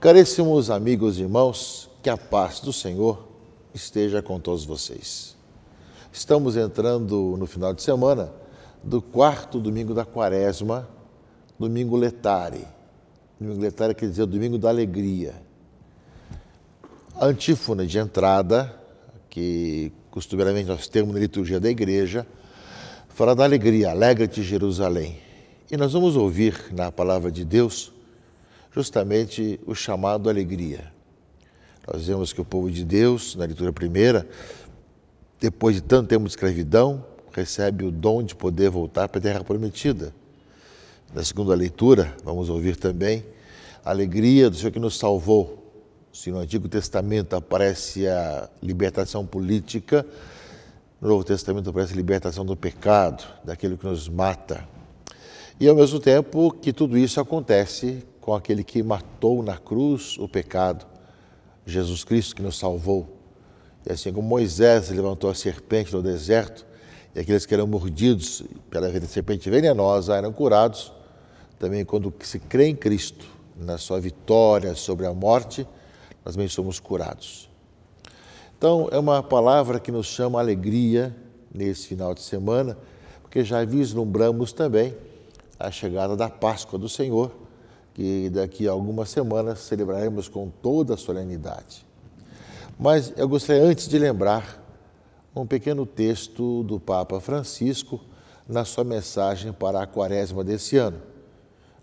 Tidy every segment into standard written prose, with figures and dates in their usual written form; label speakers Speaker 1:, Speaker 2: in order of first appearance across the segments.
Speaker 1: Caríssimos amigos e irmãos, que a paz do Senhor esteja com todos vocês. Estamos entrando no final de semana do quarto domingo da Quaresma, domingo letare. Domingo letare quer dizer domingo da alegria. A antífona de entrada, que costumeiramente nós temos na liturgia da igreja, fala da alegria, alegra-te Jerusalém. E nós vamos ouvir na palavra de Deus justamente o chamado à alegria. Nós vemos que o povo de Deus, na leitura primeira, depois de tanto tempo de escravidão, recebe o dom de poder voltar para a terra prometida. Na segunda leitura, vamos ouvir também a alegria do Senhor que nos salvou. Se no Antigo Testamento aparece a libertação política, no Novo Testamento aparece a libertação do pecado, daquilo que nos mata. E ao mesmo tempo que tudo isso acontece com aquele que matou na cruz o pecado, Jesus Cristo que nos salvou. E assim como Moisés levantou a serpente no deserto, e aqueles que eram mordidos pela serpente venenosa eram curados, também quando se crê em Cristo, na sua vitória sobre a morte, nós também somos curados. Então, é uma palavra que nos chama a alegria nesse final de semana, porque já vislumbramos também a chegada da Páscoa do Senhor, que daqui a algumas semanas celebraremos com toda a solenidade. Mas eu gostaria antes de lembrar um pequeno texto do Papa Francisco na sua mensagem para a Quaresma desse ano.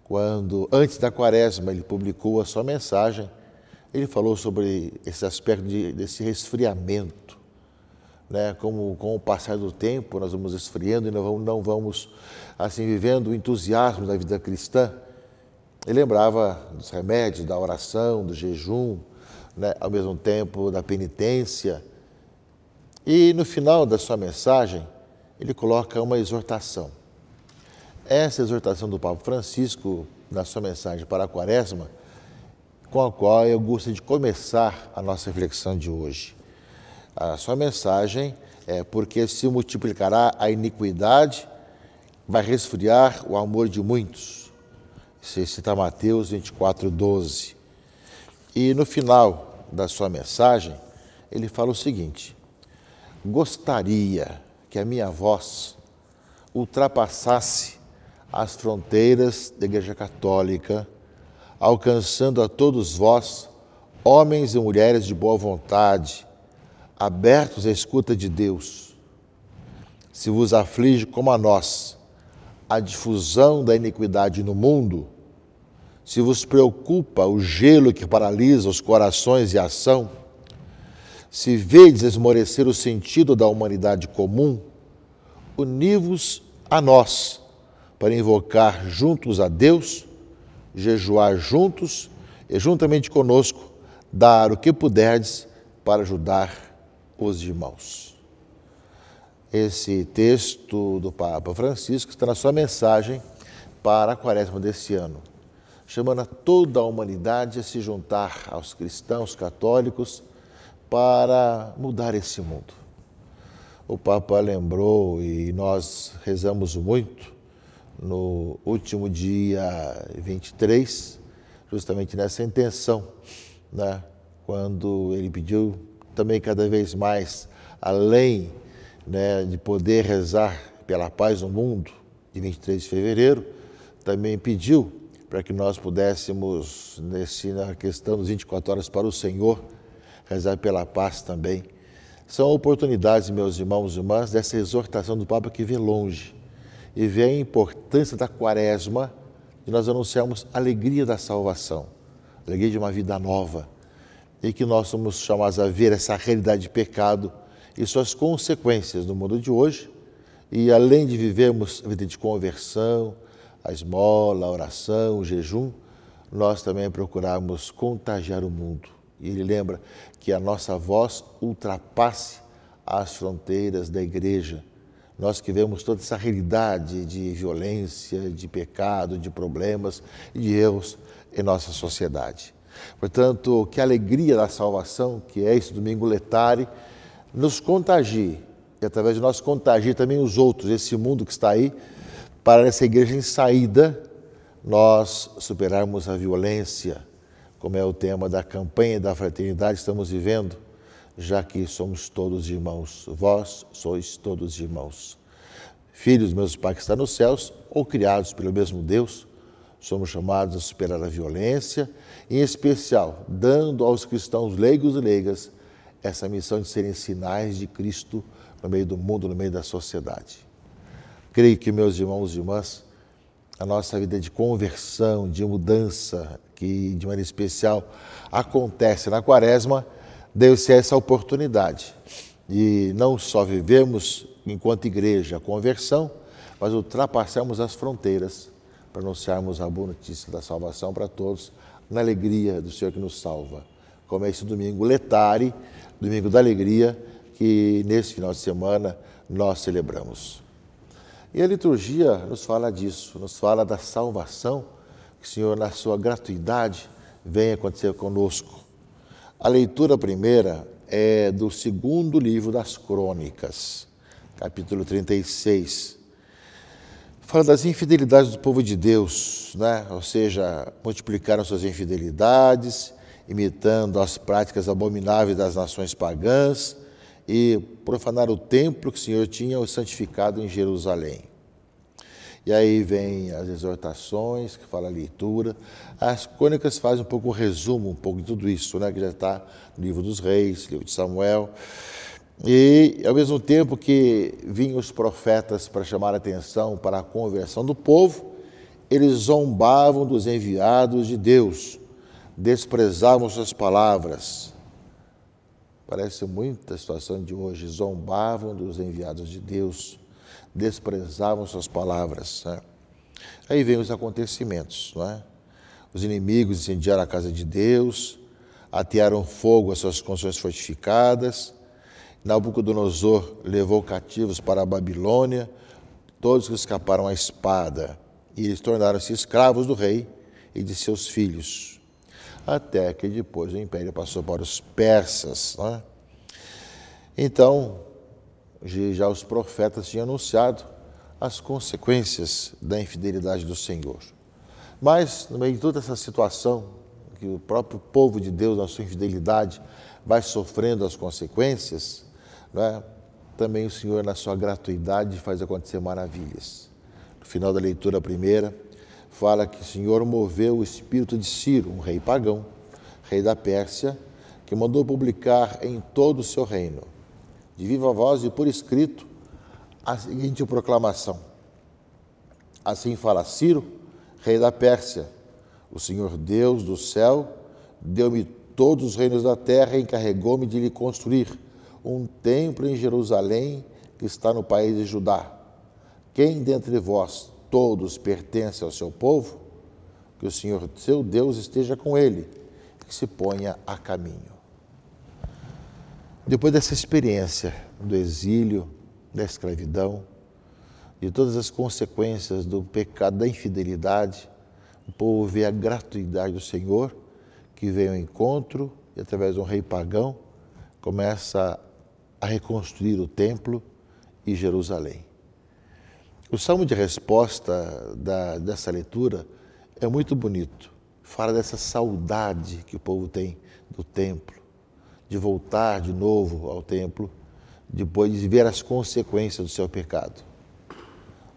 Speaker 1: Quando, antes da Quaresma, ele publicou a sua mensagem, ele falou sobre esse aspecto desse resfriamento, né? Como com o passar do tempo nós vamos esfriando e não vamos assim vivendo o entusiasmo da vida cristã. Ele lembrava dos remédios, da oração, do jejum, né? Ao mesmo tempo da penitência. E no final da sua mensagem, ele coloca uma exortação. Essa exortação do Papa Francisco, na sua mensagem para a Quaresma, com a qual eu gostaria de começar a nossa reflexão de hoje. A sua mensagem é: porque se multiplicará a iniquidade, vai resfriar o amor de muitos. Você cita Mateus 24:12. E no final da sua mensagem, ele fala o seguinte: gostaria que a minha voz ultrapassasse as fronteiras da Igreja Católica, alcançando a todos vós, homens e mulheres de boa vontade, abertos à escuta de Deus. Se vos aflige como a nós a difusão da iniquidade no mundo, se vos preocupa o gelo que paralisa os corações e a ação, se vedes esmorecer o sentido da humanidade comum, uni-vos a nós para invocar juntos a Deus, jejuar juntos e juntamente conosco dar o que puderdes para ajudar os irmãos. Esse texto do Papa Francisco está na sua mensagem para a Quaresma desse ano, chamando a toda a humanidade a se juntar aos cristãos católicos para mudar esse mundo. O Papa lembrou, e nós rezamos muito, no último dia 23, justamente nessa intenção, né? Quando ele pediu também cada vez mais, além, né, de poder rezar pela paz no mundo, de 23 de fevereiro, também pediu para que nós pudéssemos, na questão dos 24 horas para o Senhor, rezar pela paz também. São oportunidades, meus irmãos e irmãs, dessa exortação do Papa que vê longe e vê a importância da Quaresma, de nós anunciarmos a alegria da salvação, a alegria de uma vida nova, e que nós somos chamados a ver essa realidade de pecado e suas consequências no mundo de hoje, e além de vivermos a vida de conversão, a esmola, a oração, o jejum, nós também procuramos contagiar o mundo. E ele lembra que a nossa voz ultrapasse as fronteiras da igreja. Nós que vemos toda essa realidade de violência, de pecado, de problemas e de erros em nossa sociedade. Portanto, que a alegria da salvação, que é esse domingo letare, nos contagie que através de nós contagie também os outros, esse mundo que está aí, para essa igreja em saída, nós superarmos a violência, como é o tema da campanha da fraternidade que estamos vivendo, já que somos todos irmãos, vós sois todos irmãos. Filhos do mesmo Pai que está nos céus, ou criados pelo mesmo Deus, somos chamados a superar a violência, em especial, dando aos cristãos leigos e leigas essa missão de serem sinais de Cristo no meio do mundo, no meio da sociedade. Creio que, meus irmãos e irmãs, a nossa vida de conversão, de mudança, que de maneira especial acontece na Quaresma, deve-se essa oportunidade de não só vivemos enquanto igreja a conversão, mas ultrapassarmos as fronteiras para anunciarmos a boa notícia da salvação para todos, na alegria do Senhor que nos salva. Como é esse domingo Letare, domingo da alegria, que nesse final de semana nós celebramos. E a liturgia nos fala disso, nos fala da salvação, que o Senhor, na sua gratuidade, vem acontecer conosco. A leitura primeira é do segundo livro das Crônicas, capítulo 36. Fala das infidelidades do povo de Deus, né? Ou seja, multiplicaram suas infidelidades, imitando as práticas abomináveis das nações pagãs e profanaram o templo que o Senhor tinha santificado em Jerusalém. E aí vem as exortações, que fala a leitura. As crônicas fazem um pouco o resumo, um pouco de tudo isso, né? Que já está no livro dos reis, livro de Samuel. E, ao mesmo tempo que vinham os profetas para chamar a atenção para a conversão do povo, eles zombavam dos enviados de Deus, desprezavam suas palavras. Parece muito a situação de hoje, zombavam dos enviados de Deus, desprezavam suas palavras. Né? Aí vem os acontecimentos, não é? Os inimigos incendiaram a casa de Deus, atearam fogo às suas construções fortificadas. Nabucodonosor levou cativos para a Babilônia, todos que escaparam à espada, e eles tornaram-se escravos do rei e de seus filhos, até que depois o império passou para os persas. Né? Então, já os profetas tinham anunciado as consequências da infidelidade do Senhor. Mas, no meio de toda essa situação, que o próprio povo de Deus, na sua infidelidade, vai sofrendo as consequências, né? Também o Senhor, na sua gratuidade, faz acontecer maravilhas. No final da leitura primeira, fala que o Senhor moveu o espírito de Ciro, um rei pagão, rei da Pérsia, que mandou publicar em todo o seu reino, de viva voz e por escrito, a seguinte proclamação. Assim fala Ciro, rei da Pérsia: o Senhor Deus do céu deu-me todos os reinos da terra e encarregou-me de lhe construir um templo em Jerusalém, que está no país de Judá. Quem dentre vós todos pertence ao seu povo, que o Senhor, seu Deus, esteja com ele, que se ponha a caminho. Depois dessa experiência do exílio, da escravidão, de todas as consequências do pecado, da infidelidade, o povo vê a gratuidade do Senhor, que veio ao encontro e, através de um rei pagão, começa a reconstruir o templo e Jerusalém. O salmo de resposta dessa leitura é muito bonito. Fala dessa saudade que o povo tem do templo, de voltar de novo ao templo, depois de ver as consequências do seu pecado.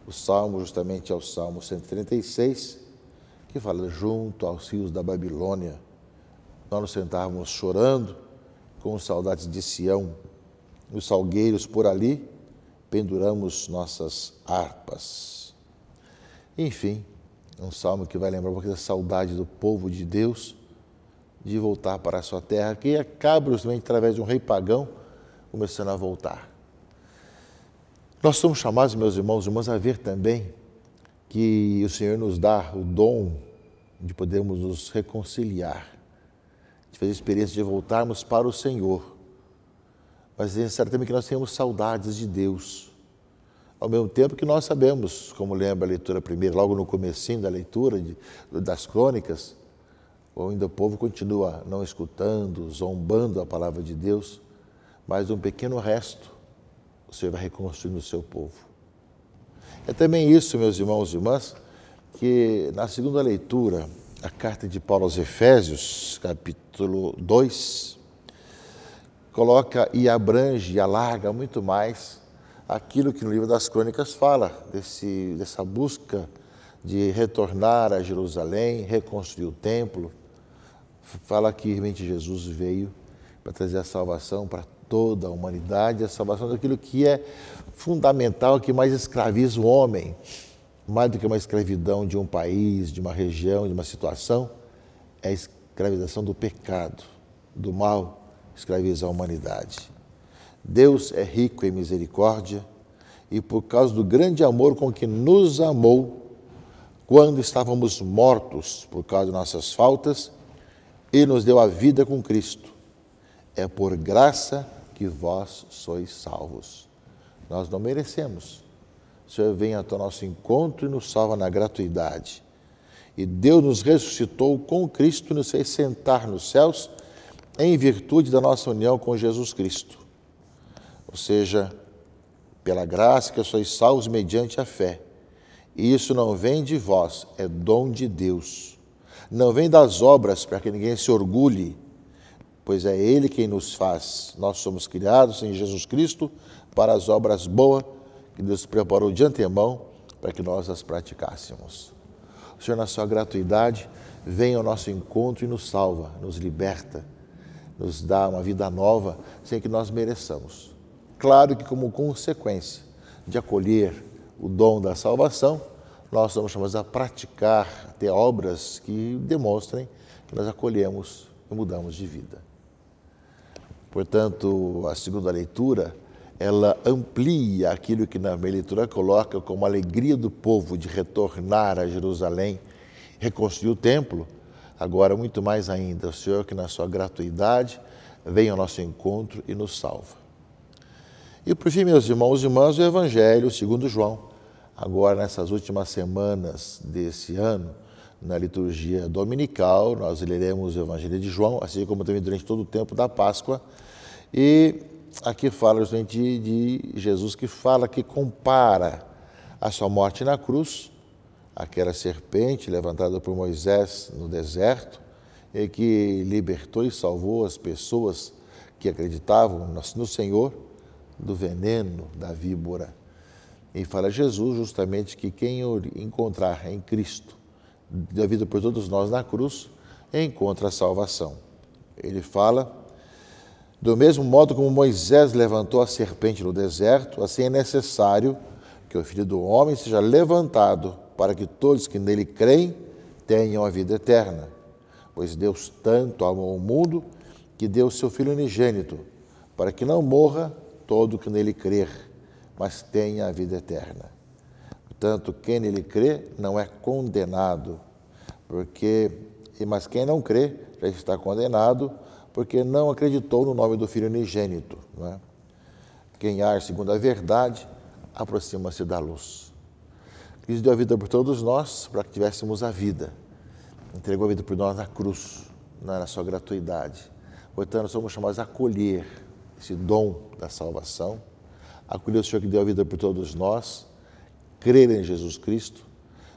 Speaker 1: O salmo justamente é o Salmo 136, que fala: junto aos rios da Babilônia, nós nos sentávamos chorando, com saudades de Sião, os salgueiros por ali, penduramos nossas harpas. Enfim, é um salmo que vai lembrar um pouquinho da saudade do povo de Deus, de voltar para a sua terra, que acaba justamente através de um rei pagão, começando a voltar. Nós somos chamados, meus irmãos e irmãs, a ver também que o Senhor nos dá o dom de podermos nos reconciliar, de fazer a experiência de voltarmos para o Senhor. Mas é necessário também que nós tenhamos saudades de Deus. Ao mesmo tempo que nós sabemos, como lembra a leitura primeira, logo no comecinho da leitura das crônicas, ainda o povo continua não escutando, zombando a palavra de Deus, mas um pequeno resto o Senhor vai reconstruir no seu povo. É também isso, meus irmãos e irmãs, que na segunda leitura, a carta de Paulo aos Efésios, capítulo 2, coloca e abrange e alarga muito mais aquilo que no livro das Crônicas fala, dessa busca de retornar a Jerusalém, reconstruir o templo. Fala que realmente Jesus veio para trazer a salvação para toda a humanidade, a salvação daquilo que é fundamental, que mais escraviza o homem, mais do que uma escravidão de um país, de uma região, de uma situação, é a escravização do pecado, do mal, escraviza a humanidade. Deus é rico em misericórdia e por causa do grande amor com que nos amou, quando estávamos mortos por causa de nossas faltas, Ele nos deu a vida com Cristo. É por graça que vós sois salvos. Nós não merecemos. O Senhor vem até o nosso encontro e nos salva na gratuidade. E Deus nos ressuscitou com Cristo e nos fez sentar nos céus em virtude da nossa união com Jesus Cristo. Ou seja, pela graça que sois salvos mediante a fé. E isso não vem de vós, é dom de Deus. Não vem das obras para que ninguém se orgulhe, pois é Ele quem nos faz. Nós somos criados em Jesus Cristo para as obras boas que Deus preparou de antemão para que nós as praticássemos. O Senhor, na sua gratuidade, vem ao nosso encontro e nos salva, nos liberta, nos dá uma vida nova sem que nós mereçamos. Claro que como consequência de acolher o dom da salvação, nós somos chamados a praticar, a ter obras que demonstrem que nós acolhemos e mudamos de vida. Portanto, a segunda leitura, ela amplia aquilo que na minha leitura coloca como a alegria do povo de retornar a Jerusalém, reconstruir o templo. Agora, muito mais ainda, o Senhor que na sua gratuidade vem ao nosso encontro e nos salva. E por fim, meus irmãos e irmãs, o Evangelho segundo João. Agora, nessas últimas semanas desse ano, na liturgia dominical, nós leremos o Evangelho de João, assim como também durante todo o tempo da Páscoa. E aqui fala justamente de Jesus, que fala, que compara a sua morte na cruz, aquela serpente levantada por Moisés no deserto, e que libertou e salvou as pessoas que acreditavam no Senhor do veneno da víbora. E fala Jesus justamente que quem encontrar em Cristo, da vida por todos nós na cruz, encontra a salvação. Ele fala, do mesmo modo como Moisés levantou a serpente no deserto, assim é necessário que o Filho do Homem seja levantado para que todos que nele creem tenham a vida eterna. Pois Deus tanto amou o mundo que deu o seu Filho unigênito, para que não morra todo que nele crer, mas tenha a vida eterna. Portanto, quem nele crê não é condenado, mas quem não crê já está condenado, porque não acreditou no nome do Filho unigênito. Não é? Quem age segundo a verdade, aproxima-se da luz. Cristo deu a vida por todos nós, para que tivéssemos a vida. Entregou a vida por nós na cruz, na sua gratuidade. Portanto, somos chamados a acolher esse dom da salvação, acolher o Senhor que deu a vida por todos nós, crer em Jesus Cristo,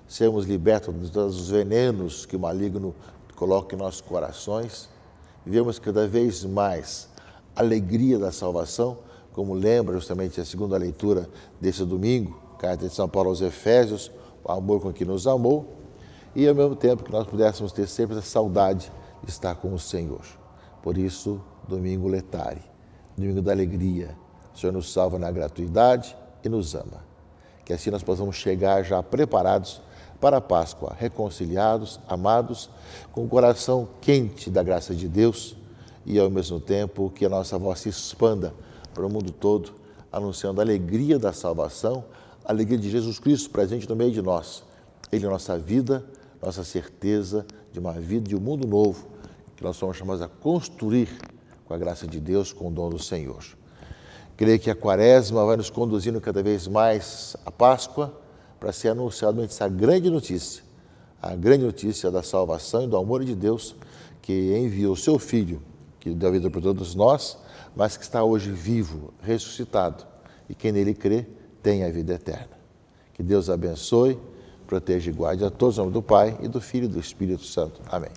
Speaker 1: sermos libertos de todos os venenos que o maligno coloca em nossos corações, vivemos cada vez mais a alegria da salvação, como lembra justamente a segunda leitura desse domingo, carta de São Paulo aos Efésios, o amor com que nos amou, e ao mesmo tempo que nós pudéssemos ter sempre essa saudade de estar com o Senhor. Por isso, domingo letare, domingo da alegria. O Senhor nos salva na gratuidade e nos ama. Que assim nós possamos chegar já preparados para a Páscoa, reconciliados, amados, com o coração quente da graça de Deus e, ao mesmo tempo, que a nossa voz se expanda para o mundo todo, anunciando a alegria da salvação, a alegria de Jesus Cristo presente no meio de nós. Ele é a nossa vida, nossa certeza de uma vida, de um mundo novo, que nós somos chamados a construir com a graça de Deus, com o dom do Senhor. Creio que a Quaresma vai nos conduzindo cada vez mais à Páscoa, para ser anunciada essa grande notícia, a grande notícia da salvação e do amor de Deus, que enviou o seu Filho, que deu a vida por todos nós, mas que está hoje vivo, ressuscitado, e quem nele crê tem a vida eterna. Que Deus abençoe, proteja e guarde a todos, em nome do Pai, e do Filho e do Espírito Santo. Amém.